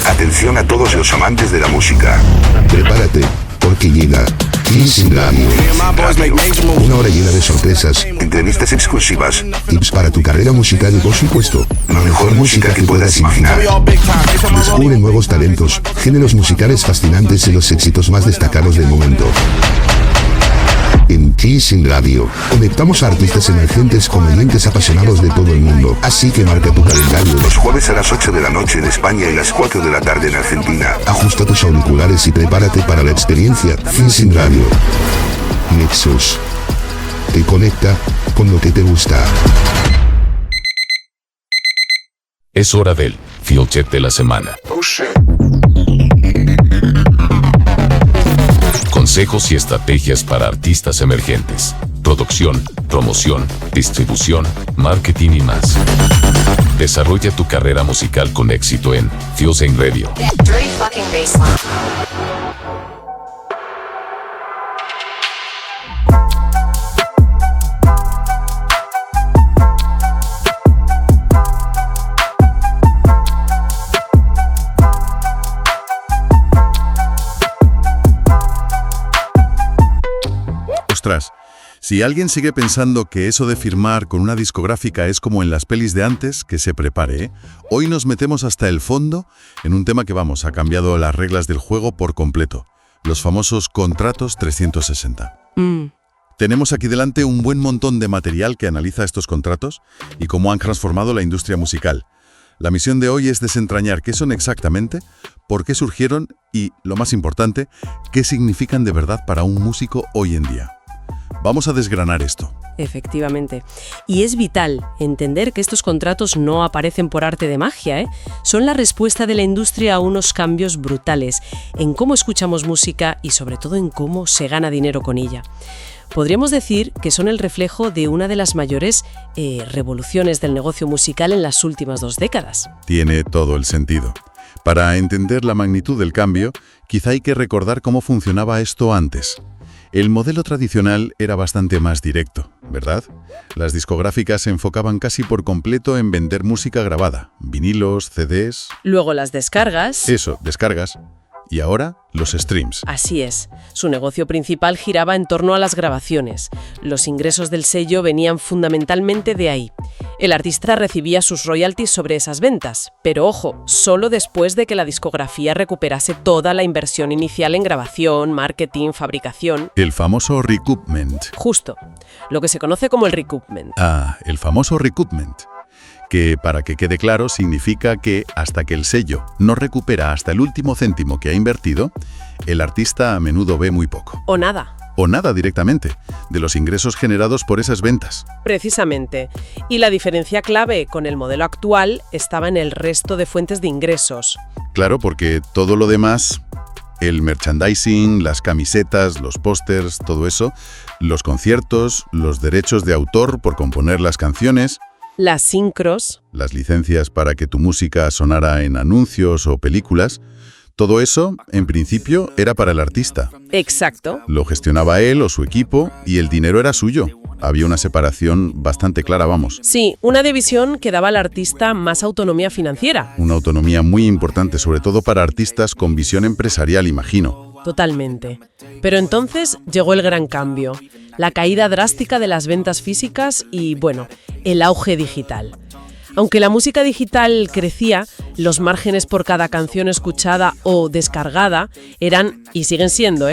Atención a todos los amantes de la música. Prepárate, porque llega Cleansing Radio. Una hora llena de sorpresas, Entrevistas exclusivas. tips para tu carrera musical y, por supuesto, La mejor música que puedas imaginar. descubre nuevos talentos, géneros musicales fascinantes y los éxitos más destacados del momento. En Cleansing Radio, conectamos a artistas emergentes con oyentes apasionados de todo el mundo. Así que marca tu calendario. Los jueves a las 8 de la noche en España y las 4 de la tarde en Argentina. Ajusta tus auriculares y prepárate para la experiencia Cleansing Radio. Nexus. Te conecta con lo que te gusta. Es hora del Field Check de la semana. Consejos y estrategias para artistas emergentes. Producción, promoción, distribución, marketing y más. Desarrolla tu carrera musical con éxito en Cleansing Radio. Dirty fucking baseline. Ostras, si alguien sigue pensando que eso de firmar con una discográfica es como en las pelis de antes, que se prepare, ¿eh? Hoy nos metemos hasta el fondo en un tema que, ha cambiado las reglas del juego por completo. Los famosos contratos 360. Tenemos aquí delante un buen montón de material que analiza estos contratos y cómo han transformado la industria musical. La misión de hoy es desentrañar qué son exactamente, por qué surgieron y, lo más importante, qué significan de verdad para un músico hoy en día. Vamos a desgranar esto. Efectivamente. Y es vital entender que estos contratos no aparecen por arte de magia, ¿eh? Son la respuesta de la industria a unos cambios brutales en cómo escuchamos música y sobre todo en cómo se gana dinero con ella. Podríamos decir que son el reflejo de una de las mayores revoluciones del negocio musical en las últimas 2 décadas. Tiene todo el sentido. Para entender la magnitud del cambio, quizá hay que recordar cómo funcionaba esto antes. El modelo tradicional era bastante más directo, ¿verdad? Las discográficas se enfocaban casi por completo en vender música grabada, vinilos, CDs... Luego las descargas. Eso, descargas. Y ahora, los streams. Así es. Su negocio principal giraba en torno a las grabaciones. Los ingresos del sello venían fundamentalmente de ahí. El artista recibía sus royalties sobre esas ventas, pero ojo, solo después de que la discografía recuperase toda la inversión inicial en grabación, marketing, fabricación. El famoso recoupment. Justo. Lo que se conoce como el recoupment. Ah, el famoso recoupment. Que, para que quede claro, significa que hasta que el sello no recupera hasta el último céntimo que ha invertido, el artista a menudo ve muy poco. O nada. O nada directamente, de los ingresos generados por esas ventas. Precisamente. Y la diferencia clave con el modelo actual estaba en el resto de fuentes de ingresos. Claro, porque todo lo demás, el merchandising, las camisetas, los pósters, todo eso, los conciertos, los derechos de autor por componer las canciones... Las sincros. Las licencias para que tu música sonara en anuncios o películas. Todo eso, en principio, era para el artista. Exacto. Lo gestionaba él o su equipo y el dinero era suyo. Había una separación bastante clara, vamos. Sí, una división que daba al artista más autonomía financiera. Una autonomía muy importante, sobre todo para artistas con visión empresarial, imagino. Totalmente. Pero entonces llegó el gran cambio. La caída drástica de las ventas físicas y, el auge digital. Aunque la música digital crecía, los márgenes por cada canción escuchada o descargada eran, y siguen siendo,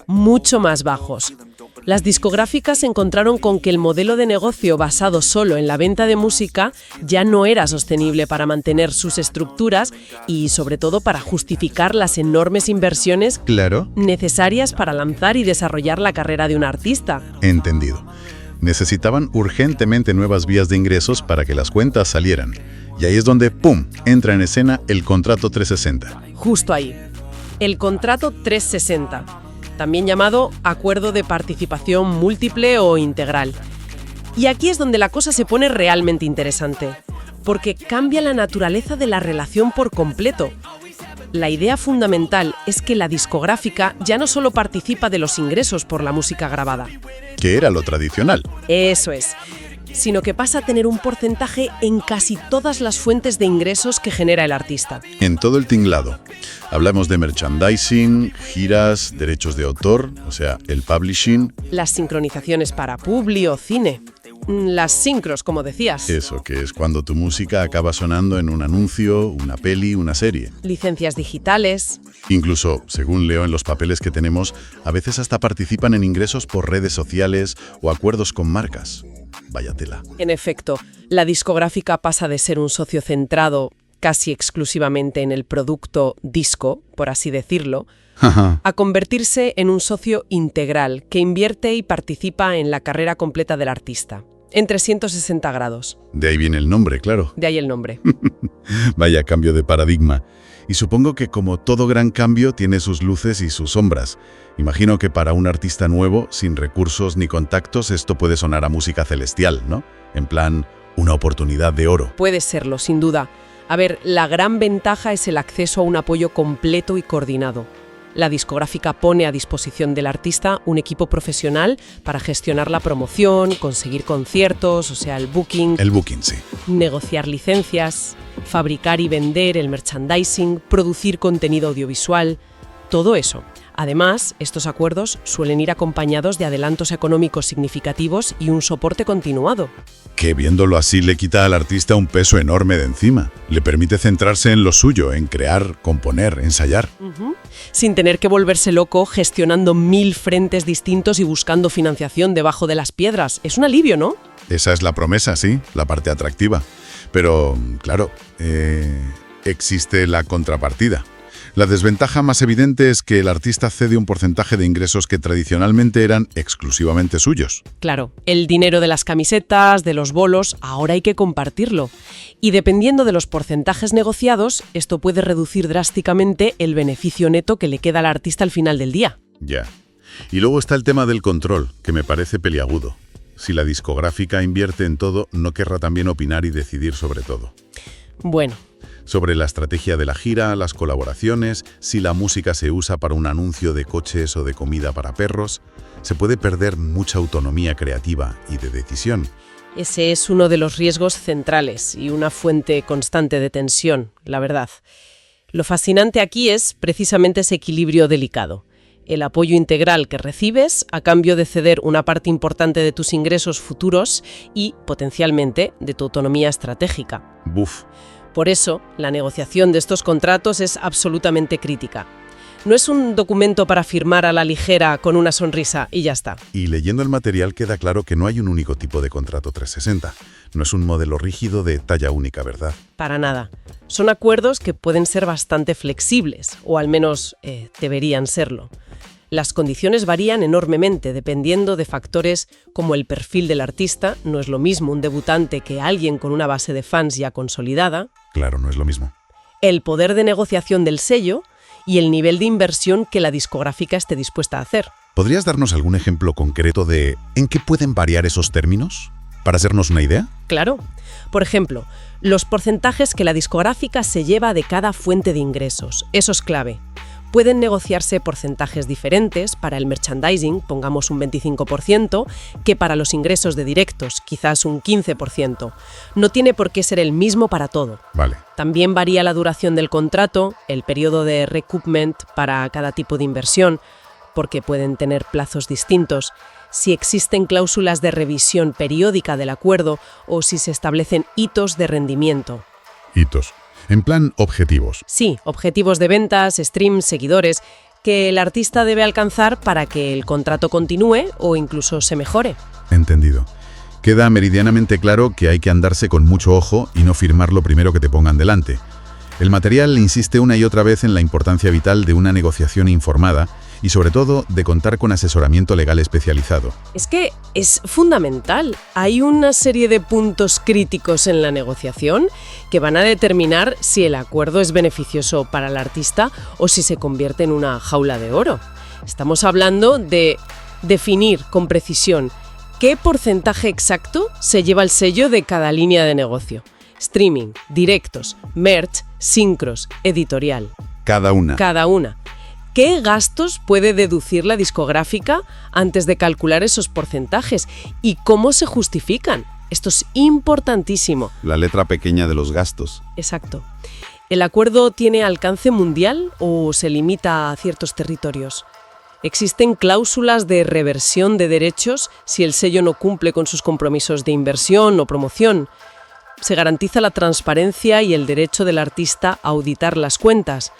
mucho más bajos. Las discográficas se encontraron con que el modelo de negocio basado solo en la venta de música ya no era sostenible para mantener sus estructuras y, sobre todo, para justificar las enormes inversiones necesarias para lanzar y desarrollar la carrera de un artista. Entendido. Necesitaban urgentemente nuevas vías de ingresos para que las cuentas salieran. Y ahí es donde, ¡pum!, entra en escena el contrato 360. Justo ahí. El contrato 360. También llamado acuerdo de participación múltiple o integral. Y aquí es donde la cosa se pone realmente interesante, porque cambia la naturaleza de la relación por completo. La idea fundamental es que la discográfica ya no solo participa de los ingresos por la música grabada. Que era lo tradicional. Eso es. sino que pasa a tener un porcentaje en casi todas las fuentes de ingresos que genera el artista. En todo el tinglado. Hablamos de merchandising, giras, derechos de autor, o sea, el publishing. Las sincronizaciones para publi o cine. Las sincros, como decías. Eso, que es cuando tu música acaba sonando en un anuncio, una peli, una serie. Licencias digitales. Incluso, según leo en los papeles que tenemos, a veces hasta participan en ingresos por redes sociales o acuerdos con marcas. Vaya tela. En efecto, la discográfica pasa de ser un socio centrado casi exclusivamente en el producto disco, por así decirlo, a convertirse en un socio integral que invierte y participa en la carrera completa del artista, en 360 grados. De ahí viene el nombre, claro. De ahí el nombre. Vaya cambio de paradigma. Y supongo que como todo gran cambio tiene sus luces y sus sombras. Imagino que para un artista nuevo, sin recursos ni contactos, esto puede sonar a música celestial, ¿no? En plan, una oportunidad de oro. Puede serlo, sin duda. A ver, la gran ventaja es el acceso a un apoyo completo y coordinado. La discográfica pone a disposición del artista un equipo profesional para gestionar la promoción, conseguir conciertos, o sea, el booking. El booking, sí. Negociar licencias, fabricar y vender el merchandising, producir contenido audiovisual, todo eso. Además, estos acuerdos suelen ir acompañados de adelantos económicos significativos y un soporte continuado. Que viéndolo así le quita al artista un peso enorme de encima. Le permite centrarse en lo suyo, en crear, componer, ensayar. Sin tener que volverse loco gestionando 1000 frentes distintos y buscando financiación debajo de las piedras. Es un alivio, ¿no? Esa es la promesa, sí, la parte atractiva. Pero, claro, existe la contrapartida. La desventaja más evidente es que el artista cede un porcentaje de ingresos que tradicionalmente eran exclusivamente suyos. Claro, el dinero de las camisetas, de los bolos, ahora hay que compartirlo. Y dependiendo de los porcentajes negociados, esto puede reducir drásticamente el beneficio neto que le queda al artista al final del día. Ya. Y luego está el tema del control, que me parece peliagudo. Si la discográfica invierte en todo, no querrá también opinar y decidir sobre todo. Bueno. Sobre la estrategia de la gira, las colaboraciones, si la música se usa para un anuncio de coches o de comida para perros, se puede perder mucha autonomía creativa y de decisión. Ese es uno de los riesgos centrales y una fuente constante de tensión, la verdad. Lo fascinante aquí es precisamente ese equilibrio delicado. El apoyo integral que recibes a cambio de ceder una parte importante de tus ingresos futuros y, potencialmente, de tu autonomía estratégica. Buf. Por eso, la negociación de estos contratos es absolutamente crítica. No es un documento para firmar a la ligera con una sonrisa y ya está. Y leyendo el material queda claro que no hay un único tipo de contrato 360. No es un modelo rígido de talla única, ¿verdad? Para nada. Son acuerdos que pueden ser bastante flexibles, o al menos deberían serlo. Las condiciones varían enormemente dependiendo de factores como el perfil del artista. No es lo mismo un debutante que alguien con una base de fans ya consolidada. Claro, no es lo mismo. El poder de negociación del sello y el nivel de inversión que la discográfica esté dispuesta a hacer. ¿Podrías darnos algún ejemplo concreto de en qué pueden variar esos términos? ¿Para hacernos una idea? Claro. Por ejemplo, los porcentajes que la discográfica se lleva de cada fuente de ingresos. Eso es clave. Pueden negociarse porcentajes diferentes para el merchandising, pongamos un 25%, que para los ingresos de directos, quizás un 15%. No tiene por qué ser el mismo para todo. Vale. También varía la duración del contrato, el periodo de recoupment para cada tipo de inversión, porque pueden tener plazos distintos, si existen cláusulas de revisión periódica del acuerdo o si se establecen hitos de rendimiento. Hitos. En plan, objetivos. Sí, objetivos de ventas, streams, seguidores, que el artista debe alcanzar para que el contrato continúe o incluso se mejore. Entendido. Queda meridianamente claro que hay que andarse con mucho ojo y no firmar lo primero que te pongan delante. El material insiste una y otra vez en la importancia vital de una negociación informada y sobre todo de contar con asesoramiento legal especializado. Es que es fundamental. Hay una serie de puntos críticos en la negociación que van a determinar si el acuerdo es beneficioso para el artista o si se convierte en una jaula de oro. Estamos hablando de definir con precisión qué porcentaje exacto se lleva el sello de cada línea de negocio. Streaming, directos, merch, sincros, editorial. Cada una. Cada una. ¿Qué gastos puede deducir la discográfica antes de calcular esos porcentajes? ¿Y cómo se justifican? Esto es importantísimo. La letra pequeña de los gastos. Exacto. ¿El acuerdo tiene alcance mundial o se limita a ciertos territorios? ¿Existen cláusulas de reversión de derechos si el sello no cumple con sus compromisos de inversión o promoción? ¿Se garantiza la transparencia y el derecho del artista a auditar las cuentas?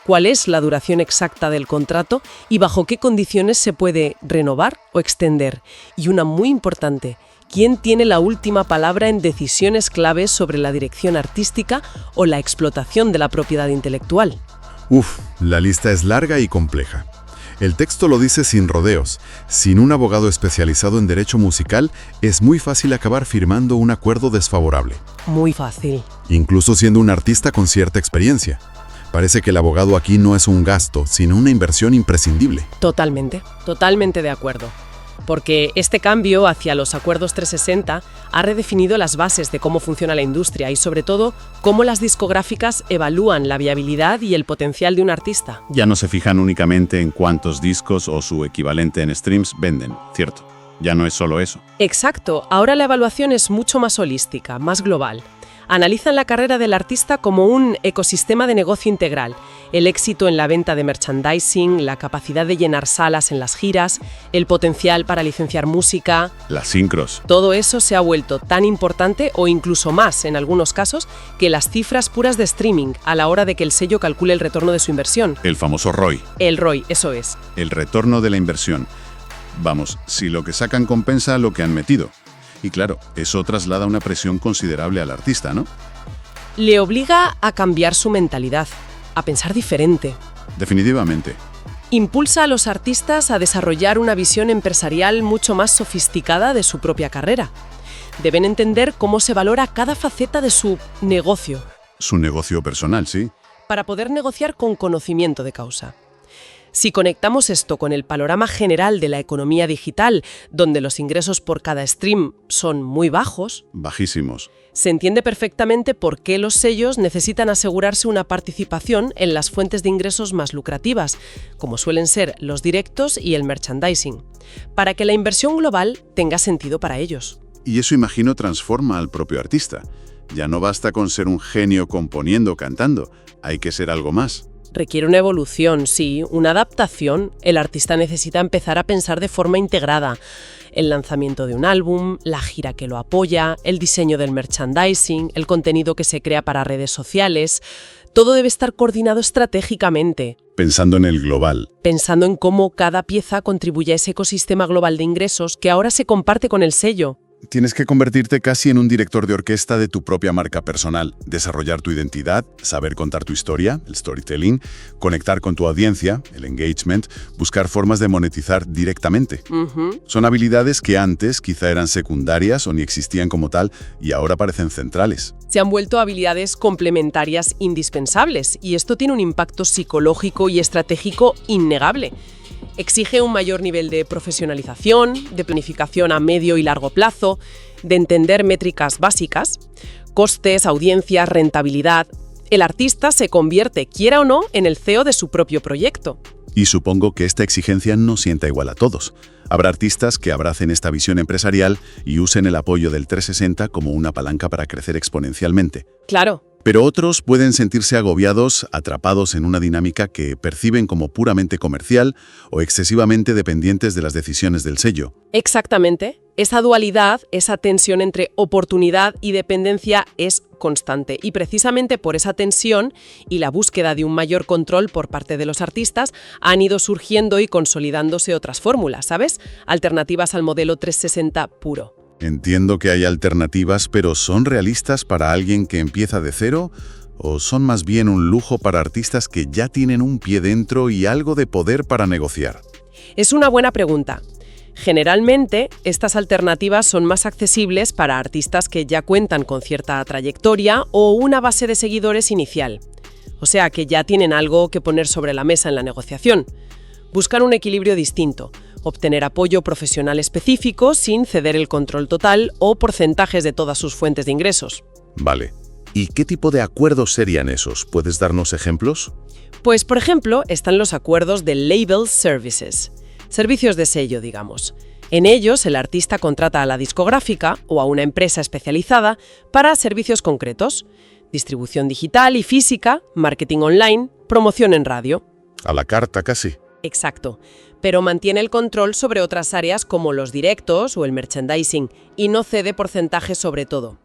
¿Cuál es la duración exacta del contrato y bajo qué condiciones se puede renovar o extender? Y una muy importante, ¿quién tiene la última palabra en decisiones claves sobre la dirección artística o la explotación de la propiedad intelectual? La lista es larga y compleja. El texto lo dice sin rodeos. Sin un abogado especializado en derecho musical, es muy fácil acabar firmando un acuerdo desfavorable. Muy fácil. Incluso siendo un artista con cierta experiencia. Parece que el abogado aquí no es un gasto, sino una inversión imprescindible. Totalmente de acuerdo. Porque este cambio hacia los acuerdos 360 ha redefinido las bases de cómo funciona la industria y, sobre todo, cómo las discográficas evalúan la viabilidad y el potencial de un artista. Ya no se fijan únicamente en cuántos discos o su equivalente en streams venden, ¿cierto? Ya no es solo eso. Exacto. Ahora la evaluación es mucho más holística, más global. Analizan la carrera del artista como un ecosistema de negocio integral. El éxito en la venta de merchandising, la capacidad de llenar salas en las giras, el potencial para licenciar música. Las sincros. Todo eso se ha vuelto tan importante o incluso más, en algunos casos, que las cifras puras de streaming a la hora de que el sello calcule el retorno de su inversión. El famoso ROI. El ROI, eso es. El retorno de la inversión. Vamos, si lo que sacan compensa lo que han metido. Y claro, eso traslada una presión considerable al artista, ¿no? Le obliga a cambiar su mentalidad, a pensar diferente. Definitivamente. Impulsa a los artistas a desarrollar una visión empresarial mucho más sofisticada de su propia carrera. Deben entender cómo se valora cada faceta de su negocio. Su negocio personal, sí. Para poder negociar con conocimiento de causa. Si conectamos esto con el panorama general de la economía digital, donde los ingresos por cada stream son muy bajos, bajísimos, se entiende perfectamente por qué los sellos necesitan asegurarse una participación en las fuentes de ingresos más lucrativas, como suelen ser los directos y el merchandising, para que la inversión global tenga sentido para ellos. Y eso, imagino, transforma al propio artista. Ya no basta con ser un genio componiendo o cantando, hay que ser algo más. Requiere una evolución, sí, una adaptación. El artista necesita empezar a pensar de forma integrada. El lanzamiento de un álbum, la gira que lo apoya, el diseño del merchandising, el contenido que se crea para redes sociales. Todo debe estar coordinado estratégicamente. Pensando en el global. Pensando en cómo cada pieza contribuye a ese ecosistema global de ingresos que ahora se comparte con el sello. Tienes que convertirte casi en un director de orquesta de tu propia marca personal, desarrollar tu identidad, saber contar tu historia, el storytelling, conectar con tu audiencia, el engagement, buscar formas de monetizar directamente. Son habilidades que antes quizá eran secundarias o ni existían como tal y ahora parecen centrales. Se han vuelto habilidades complementarias indispensables y esto tiene un impacto psicológico y estratégico innegable. Exige un mayor nivel de profesionalización, de planificación a medio y largo plazo, de entender métricas básicas, costes, audiencias, rentabilidad. El artista se convierte, quiera o no, en el CEO de su propio proyecto. Y supongo que esta exigencia no sienta igual a todos. Habrá artistas que abracen esta visión empresarial y usen el apoyo del 360 como una palanca para crecer exponencialmente. Claro. Pero otros pueden sentirse agobiados, atrapados en una dinámica que perciben como puramente comercial o excesivamente dependientes de las decisiones del sello. Exactamente. Esa dualidad, esa tensión entre oportunidad y dependencia es constante. Y precisamente por esa tensión y la búsqueda de un mayor control por parte de los artistas han ido surgiendo y consolidándose otras fórmulas, ¿sabes? Alternativas al modelo 360 puro. Entiendo que hay alternativas, pero ¿son realistas para alguien que empieza de cero? ¿O son más bien un lujo para artistas que ya tienen un pie dentro y algo de poder para negociar? Es una buena pregunta. Generalmente, estas alternativas son más accesibles para artistas que ya cuentan con cierta trayectoria o una base de seguidores inicial. O sea, que ya tienen algo que poner sobre la mesa en la negociación. Buscan un equilibrio distinto. Obtener apoyo profesional específico sin ceder el control total o porcentajes de todas sus fuentes de ingresos. Vale. ¿Y qué tipo de acuerdos serían esos? ¿Puedes darnos ejemplos? Pues, por ejemplo, están los acuerdos de Label Services, servicios de sello, digamos. En ellos, el artista contrata a la discográfica o a una empresa especializada para servicios concretos: distribución digital y física, marketing online, promoción en radio. A la carta casi. Exacto, pero mantiene el control sobre otras áreas como los directos o el merchandising y no cede porcentajes sobre todo.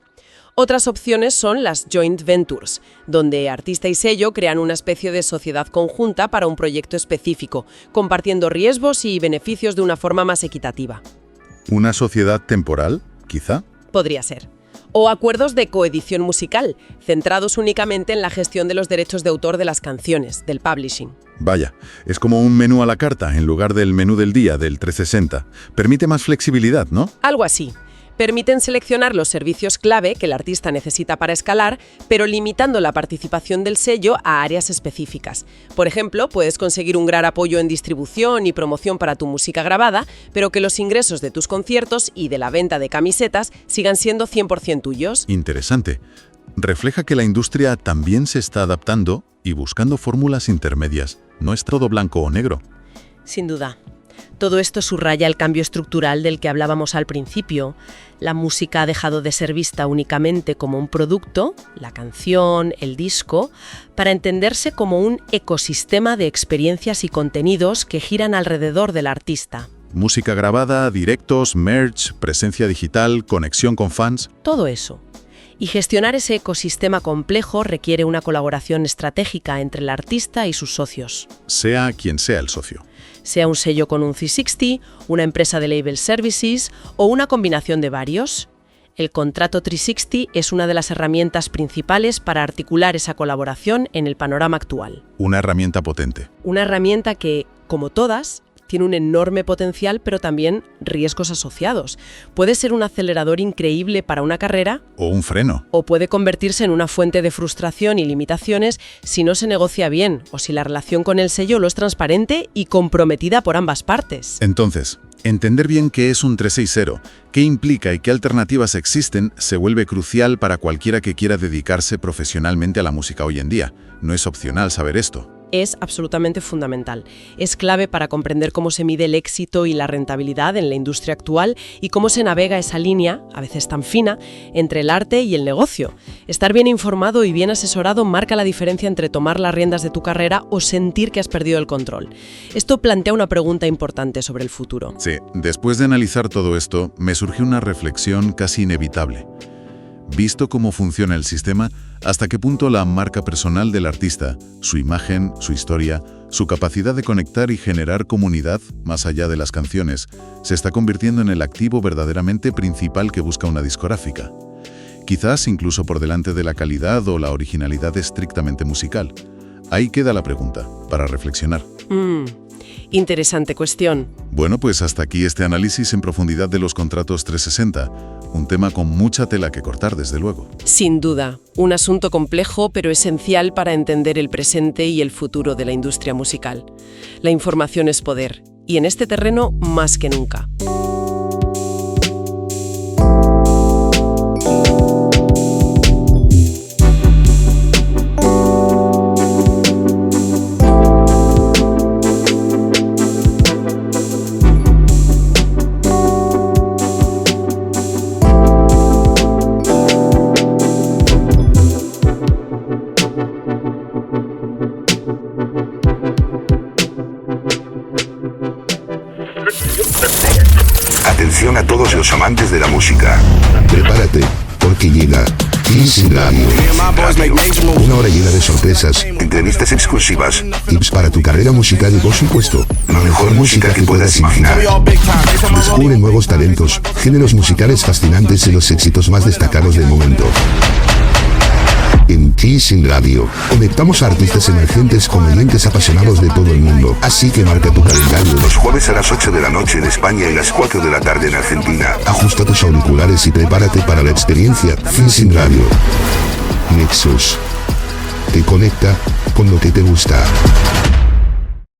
Otras opciones son las joint ventures, donde artista y sello crean una especie de sociedad conjunta para un proyecto específico, compartiendo riesgos y beneficios de una forma más equitativa. ¿Una sociedad temporal, quizá? Podría ser. O acuerdos de coedición musical, centrados únicamente en la gestión de los derechos de autor de las canciones, del publishing. Vaya, es como un menú a la carta en lugar del menú del día del 360. Permite más flexibilidad, ¿no? Algo así. Permiten seleccionar los servicios clave que el artista necesita para escalar, pero limitando la participación del sello a áreas específicas. Por ejemplo, puedes conseguir un gran apoyo en distribución y promoción para tu música grabada, pero que los ingresos de tus conciertos y de la venta de camisetas sigan siendo 100% tuyos. Interesante. Refleja que la industria también se está adaptando y buscando fórmulas intermedias. No es todo blanco o negro. Sin duda. Todo esto subraya el cambio estructural del que hablábamos al principio. La música ha dejado de ser vista únicamente como un producto, la canción, el disco, para entenderse como un ecosistema de experiencias y contenidos que giran alrededor del artista. Música grabada, directos, merch, presencia digital, conexión con fans. Todo eso. Y gestionar ese ecosistema complejo requiere una colaboración estratégica entre el artista y sus socios. Sea quien sea el socio. Sea un sello con un 360, una empresa de label services o una combinación de varios. El contrato 360 es una de las herramientas principales para articular esa colaboración en el panorama actual. Una herramienta potente. Una herramienta que, como todas, tiene un enorme potencial, pero también riesgos asociados. Puede ser un acelerador increíble para una carrera. O un freno. O puede convertirse en una fuente de frustración y limitaciones si no se negocia bien o si la relación con el sello no es transparente y comprometida por ambas partes. Entonces, entender bien qué es un 360, qué implica y qué alternativas existen, se vuelve crucial para cualquiera que quiera dedicarse profesionalmente a la música hoy en día. No es opcional saber esto. Es absolutamente fundamental. Es clave para comprender cómo se mide el éxito y la rentabilidad en la industria actual y cómo se navega esa línea, a veces tan fina, entre el arte y el negocio. Estar bien informado y bien asesorado marca la diferencia entre tomar las riendas de tu carrera o sentir que has perdido el control. Esto plantea una pregunta importante sobre el futuro. Sí, después de analizar todo esto, me surgió una reflexión casi inevitable. Visto cómo funciona el sistema, ¿hasta qué punto la marca personal del artista, su imagen, su historia, su capacidad de conectar y generar comunidad, más allá de las canciones, se está convirtiendo en el activo verdaderamente principal que busca una discográfica? Quizás incluso por delante de la calidad o la originalidad estrictamente musical. Ahí queda la pregunta, para reflexionar. Interesante cuestión. Bueno, pues hasta aquí este análisis en profundidad de los contratos 360, un tema con mucha tela que cortar, desde luego. Sin duda, un asunto complejo pero esencial para entender el presente y el futuro de la industria musical. La información es poder, y en este terreno más que nunca. Atención a todos los amantes de la música. Prepárate, porque llega Easy Radio. Una hora llena de sorpresas, Entrevistas exclusivas, tips para tu carrera musical y, por supuesto, la mejor música que puedas imaginar. descubre nuevos talentos, géneros musicales fascinantes y los éxitos más destacados del momento. En Easy Radio, conectamos a artistas emergentes con oyentes apasionados de todo el mundo. Así que marca tu calendario. Los jueves a las 8 de la noche en España y las 4 de la tarde en Argentina. Ajusta tus auriculares y prepárate para la experiencia Easy Radio. Nexus. Te conecta con lo que te gusta.